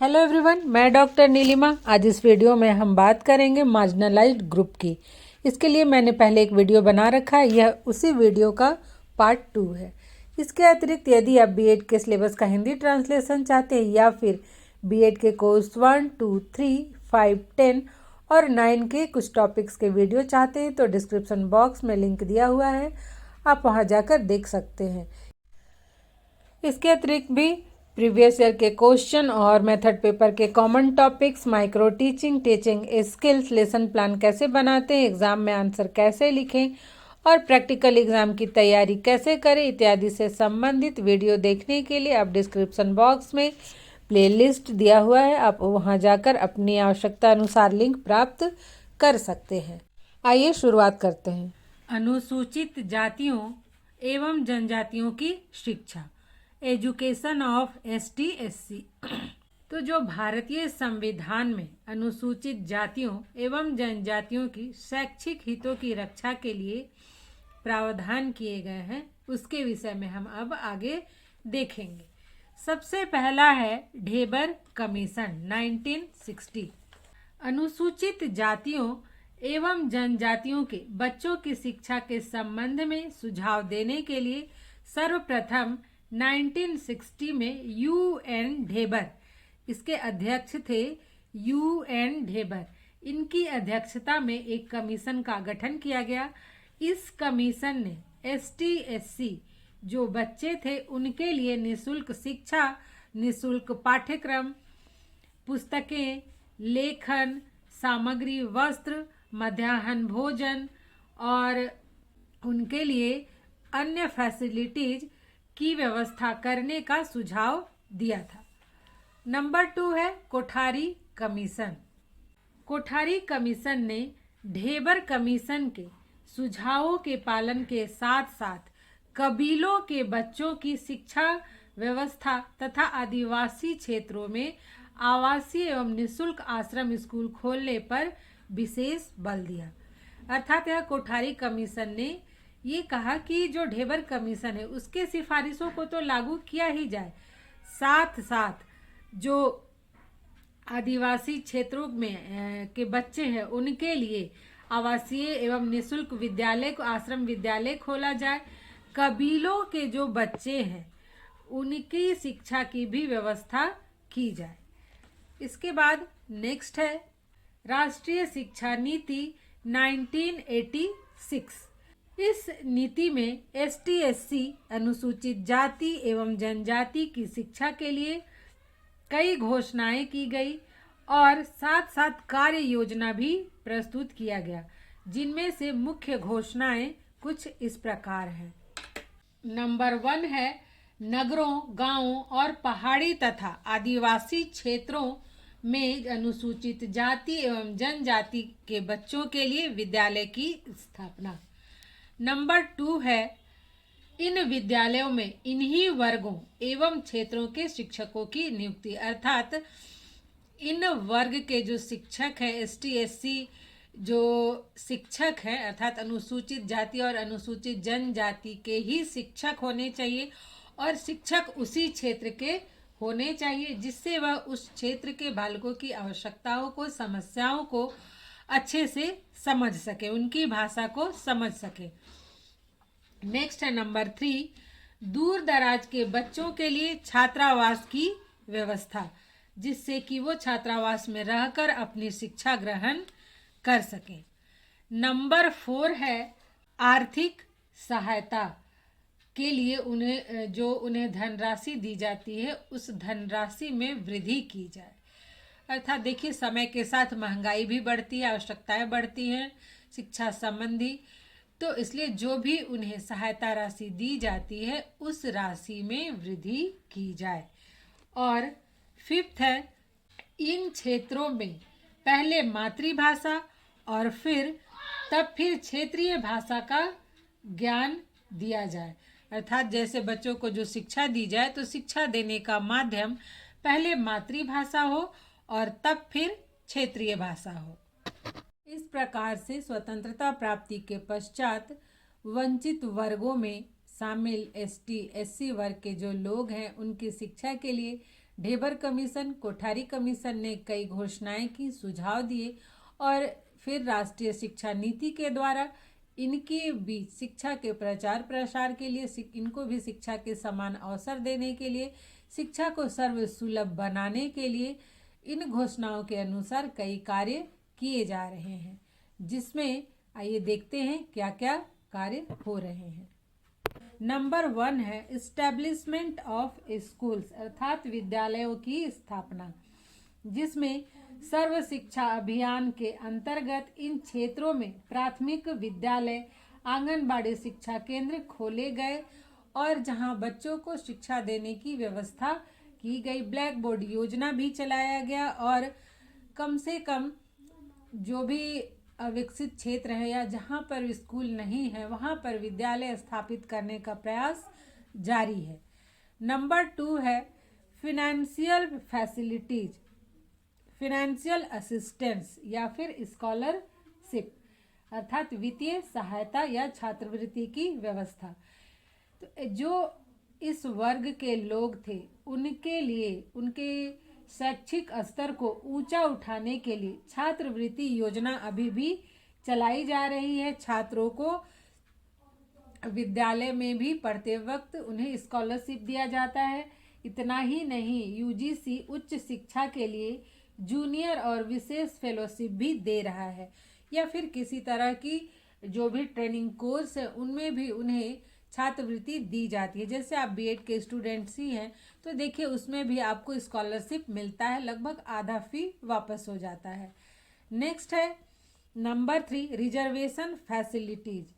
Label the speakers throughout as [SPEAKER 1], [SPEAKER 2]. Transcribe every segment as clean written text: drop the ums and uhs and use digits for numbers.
[SPEAKER 1] Hello everyone, मैं doctor Nilima. आज इस वीडियो में हम बात करेंगे मार्जिनलाइज्ड ग्रुप की। इसके लिए मैंने पहले एक वीडियो बना रखा है, यह उसी वीडियो का पार्ट 2 है। इसके अतिरिक्त यदि आप बीएड के सिलेबस का हिंदी ट्रांसलेशन चाहते हैं या फिर बीएड के कोर्स 1, 2, 3, 5, 10 और 9 के कुछ टॉपिक्स के वीडियो चाहते हैं तो डिस्क्रिप्शन बॉक्स में लिंक दिया हुआ है, आप वहाँ जाकर देख सकते हैं। इसके अतिरिक्त भी प्रीवियस ईयर के क्वेश्चन और मेथड पेपर के common topics, micro teaching skills, lesson plan कैसे बनाते हैं, एग्जाम में आंसर कैसे लिखें और प्रैक्टिकल एग्जाम की तैयारी कैसे करें इत्यादि से संबंधित वीडियो देखने के लिए आप डिस्क्रिप्शन बॉक्स में प्लेलिस्ट दिया हुआ है, आप वहां जाकर अपनी आवश्यकता अनुसार लिंक प्राप्त कर सकते हैं। आइए शुरुआत करते हैं। अनुसूचित जातियों एवं जनजातियों की शिक्षा, एजुकेशन ऑफ ST/SC। तो जो भारतीय संविधान में अनुसूचित जातियों एवं जनजातियों की शैक्षिक हितों की रक्षा के लिए प्रावधान किए गए हैं, उसके विषय में हम अब आगे देखेंगे। सबसे पहला है ढेबर कमीशन 1960। अनुसूचित जातियों एवं जनजातियों के बच्चों की शिक्षा के संबंध में सुझाव देने के लिए सर्वप्रथम 1960 में UN ढेबर, इसके अध्यक्ष थे UN ढेबर, इनकी अध्यक्षता में एक कमीशन का गठन किया गया। इस कमीशन ने ST/SC जो बच्चे थे उनके लिए निःशुल्क शिक्षा, निःशुल्क पाठ्यक्रम, पुस्तकें, लेखन सामग्री, वस्त्र, मध्याह्न भोजन और उनके लिए अन्य फैसिलिटीज की व्यवस्था करने का सुझाव दिया था। नंबर 2 है कोठारी कमीशन। कोठारी कमीशन ने ढेबर कमीशन के सुझावों के पालन के साथ साथ कबीलों के बच्चों की शिक्षा व्यवस्था तथा आदिवासी क्षेत्रों में आवासीय एवं निःशुल्क आश्रम स्कूल खोलने पर विशेष बल दिया। अर्थात यह कोठारी कमीशन ने ये कहा कि जो ढेबर कमीशन है उसके सिफारिशों को तो लागू किया ही जाए, साथ साथ जो आदिवासी क्षेत्रों में के बच्चे हैं उनके लिए आवासीय एवं निःशुल्क विद्यालय को आश्रम विद्यालय खोला जाए। कबीलों के जो बच्चे हैं उनकी शिक्षा की भी व्यवस्था की जाए। इसके बाद नेक्स्ट है राष्ट्रीय शिक्षा नीति 1986। इस नीति में ST/SC अनुसूचित जाति एवं जनजाति की शिक्षा के लिए कई घोषणाएं की गई और साथ साथ कार्य योजना भी प्रस्तुत किया गया, जिनमें से मुख्य घोषणाएं कुछ इस प्रकार हैं। नंबर 1 है नगरों, गांवों और पहाड़ी तथा आदिवासी क्षेत्रों में अनुसूचित जाति एवं जनजाति के बच्चों के लिए विद्यालय की स्थापना। नंबर 2 है इन विद्यालयों में इन्हीं वर्गों एवं क्षेत्रों के शिक्षकों की नियुक्ति, अर्थात इन वर्ग के जो शिक्षक हैं ST/SC जो शिक्षक हैं अर्थात अनुसूचित जाति और अनुसूचित जनजाति के ही शिक्षक होने चाहिए और शिक्षक उसी क्षेत्र के होने चाहिए जिससे वह उस क्षेत्र के बालकों की आवश्यकताओं को, समस्याओं को अच्छे से समझ सके, उनकी भाषा को समझ सके। नेक्स्ट है नंबर 3 दूर दराज के बच्चों के लिए छात्रावास की व्यवस्था, जिससे कि वो छात्रावास में रहकर अपनी शिक्षा ग्रहण कर सकें। नंबर 4 है आर्थिक सहायता के लिए उन्हें धनराशि दी जाती है उस धनराशि में वृद्धि की जाए। अर्थात देखिए समय के साथ महंगाई भी बढ़ती है, आवश्यकताएं बढ़ती हैं शिक्षा संबंधी, तो इसलिए जो भी उन्हें सहायता राशि दी जाती है उस राशि में वृद्धि की जाए। और 5th है इन क्षेत्रों में पहले मातृभाषा और फिर क्षेत्रीय भाषा का ज्ञान दिया जाए। अर्थात जैसे बच्चों को जो शिक्षा दी जाए तो शिक्षा देने का माध्यम पहले मातृभाषा हो और तब फिर क्षेत्रीय भाषा हो। इस प्रकार से स्वतंत्रता प्राप्ति के पश्चात वंचित वर्गों में शामिल ST/SC वर्ग के जो लोग हैं उनकी शिक्षा के लिए ढेबर कमीशन, कोठारी कमीशन ने कई घोषणाएं की, सुझाव दिए और फिर राष्ट्रीय शिक्षा नीति के द्वारा इनके बीच शिक्षा के प्रचार प्रसार के लिए, इनको भी शिक्षा के समान अवसर देने के लिए, शिक्षा को सर्वसुलभ बनाने के लिए इन घोषणाओं के अनुसार कई कार्य किए जा रहे हैं, जिसमें आइए देखते हैं क्या क्या कार्य हो रहे हैं। नंबर 1 है इस्टेब्लिशमेंट ऑफ स्कूल्स, अर्थात विद्यालयों की स्थापना, जिसमें सर्व शिक्षा अभियान के अंतर्गत इन क्षेत्रों में प्राथमिक विद्यालय, आंगनबाड़ी शिक्षा केंद्र खोले गए और जहां बच्चों को शिक्षा देने की व्यवस्था की गई। ब्लैक बोर्ड योजना भी चलाया गया और कम से कम जो भी विकसित क्षेत्र है या जहां पर स्कूल नहीं है वहां पर विद्यालय स्थापित करने का प्रयास जारी है। नंबर 2 है फिनेंशियल फैसिलिटीज, फिनेंशियल असिस्टेंस या फिर स्कॉलरशिप, अर्थात वित्तीय सहायता या छात्रवृत्ति की व्यवस्था। तो जो इस वर्ग के लोग थे उनके लिए, उनके शैक्षिक स्तर को ऊंचा उठाने के लिए छात्रवृत्ति योजना अभी भी चलाई जा रही है। छात्रों को विद्यालय में भी पढ़ते वक्त उन्हें स्कॉलरशिप दिया जाता है। इतना ही नहीं, यूजीसी उच्च शिक्षा के लिए जूनियर और विशेष फेलोशिप भी दे रहा है, या फिर किसी तरह की जो भी ट्रेनिंग कोर्स है उनमें भी उन्हें छात्रवृत्ति दी जाती है। जैसे आप बीएड के स्टूडेंट्स ही हैं तो देखिए उसमें भी आपको स्कॉलरशिप मिलता है, लगभग आधा फी वापस हो जाता है। नेक्स्ट है नंबर 3 रिजर्वेशन फैसिलिटीज,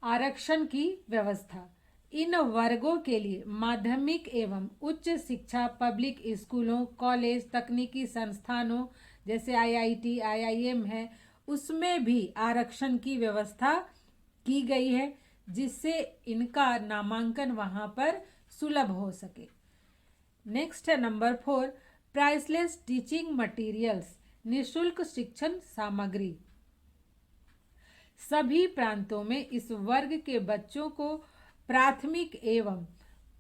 [SPEAKER 1] आरक्षण की व्यवस्था। इन वर्गों के लिए माध्यमिक एवं उच्च शिक्षा, पब्लिक स्कूलों, कॉलेज, तकनीकी संस्थानों जैसे आईआईटी, आईआईएम है, उसमें भी आरक्षण की व्यवस्था की गई है, जिससे इनका नामांकन वहां पर सुलभ हो सके। नेक्स्ट है नंबर 4 प्राइसलेस टीचिंग मटेरियल्स, निःशुल्क शिक्षण सामग्री। सभी प्रांतों में इस वर्ग के बच्चों को प्राथमिक एवं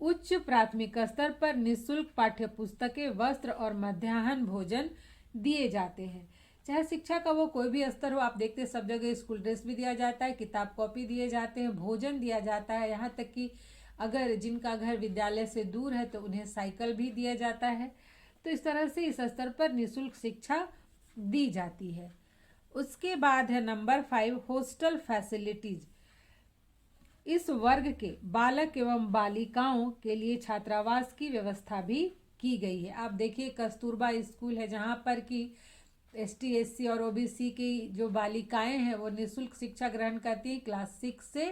[SPEAKER 1] उच्च प्राथमिक स्तर पर निःशुल्क पाठ्य पुस्तकें, वस्त्र और मध्याह्न भोजन दिए जाते हैं। चाहे शिक्षा का वो कोई भी स्तर हो, आप देखते हैं सब जगह स्कूल ड्रेस भी दिया जाता है, किताब कॉपी दिए जाते हैं, भोजन दिया जाता है, यहाँ तक कि अगर जिनका घर विद्यालय से दूर है तो उन्हें साइकिल भी दिया जाता है। तो इस तरह से इस स्तर पर निःशुल्क शिक्षा दी जाती है। उसके बाद है नंबर 5 हॉस्टल फैसिलिटीज। इस वर्ग के बालक एवं बालिकाओं के लिए छात्रावास की व्यवस्था भी की गई है। आप देखिए कस्तूरबा स्कूल है जहाँ पर कि एसटी, एससी और ओबीसी की जो बालिकाएं हैं वो निःशुल्क शिक्षा ग्रहण करती हैं क्लास 6 से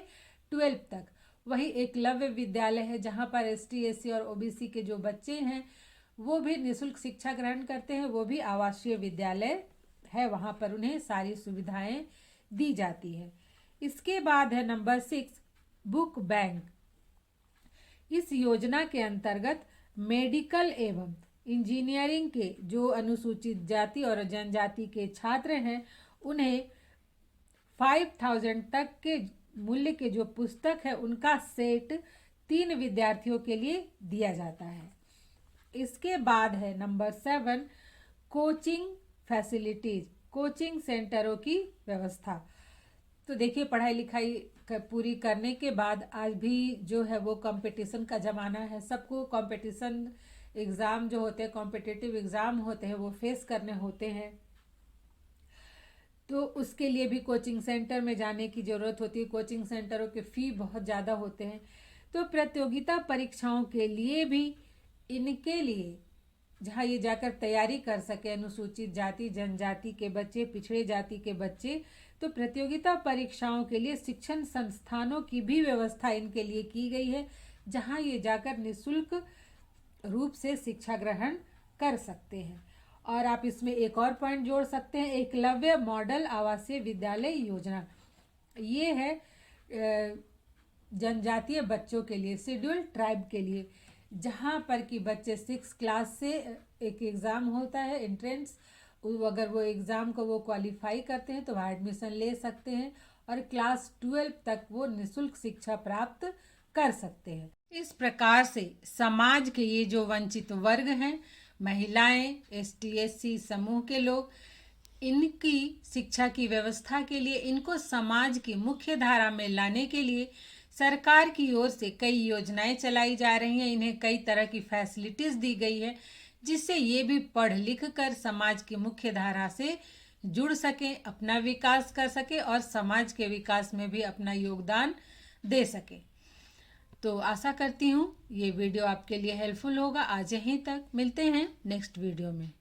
[SPEAKER 1] 12 तक। वही एकलव्य विद्यालय है जहाँ पर एसटी, एससी और ओबीसी के जो बच्चे हैं वो भी निःशुल्क शिक्षा ग्रहण करते हैं। वो भी आवासीय विद्यालय है, वहाँ पर उन्हें सारी सुविधाएं दी जाती है। इसके बाद है नंबर 6 बुक बैंक। इस योजना के अंतर्गत मेडिकल एवं इंजीनियरिंग के जो अनुसूचित जाति और जनजाति के छात्र हैं उन्हें 5000 तक के मूल्य के जो पुस्तक है उनका सेट 3 विद्यार्थियों के लिए दिया जाता है। इसके बाद है नंबर 7 कोचिंग फैसिलिटीज, कोचिंग सेंटरों की व्यवस्था। तो देखिए पढ़ाई लिखाई पूरी करने के बाद आज भी जो है वो कंपटीशन का ज़माना है, सबको कंपटीशन एग्ज़ाम जो होते हैं, कॉम्पिटिटिव एग्ज़ाम होते हैं, वो फेस करने होते हैं। तो उसके लिए भी कोचिंग सेंटर में जाने की ज़रूरत होती है। कोचिंग सेंटरों के फ़ी बहुत ज़्यादा होते हैं। तो प्रतियोगिता परीक्षाओं के लिए भी इनके लिए जहाँ ये जाकर तैयारी कर सके अनुसूचित जाति जनजाति के बच्चे, पिछड़े जाति के बच्चे, तो प्रतियोगिता परीक्षाओं के लिए शिक्षण संस्थानों की भी व्यवस्था इनके लिए की गई है, जहाँ ये जाकर निःशुल्क रूप से शिक्षा ग्रहण कर सकते हैं। और आप इसमें एक और पॉइंट जोड़ सकते हैं, एकलव्य मॉडल आवासीय विद्यालय योजना। ये है जनजातीय बच्चों के लिए, शेड्यूल्ड ट्राइब के लिए, जहाँ पर कि बच्चे 6 क्लास से एक एग्ज़ाम होता है एंट्रेंस, अगर वो एग्ज़ाम को वो क्वालिफाई करते हैं तो वहाँ एडमिशन ले सकते हैं और क्लास 12 तक वो निःशुल्क शिक्षा प्राप्त कर सकते हैं। इस प्रकार से समाज के ये जो वंचित वर्ग हैं, महिलाएं, एसटी एससी समूह के लोग, इनकी शिक्षा की व्यवस्था के लिए, इनको समाज की मुख्य धारा में लाने के लिए सरकार की ओर से कई योजनाएं चलाई जा रही हैं। इन्हें कई तरह की फैसिलिटीज दी गई है, जिससे ये भी पढ़ लिख कर समाज की मुख्य धारा से जुड़ सकें, अपना विकास कर सके और समाज के विकास में भी अपना योगदान दे सके। तो आशा करती हूँ ये वीडियो आपके लिए हेल्पफुल होगा। आज यहीं तक, मिलते हैं नेक्स्ट वीडियो में।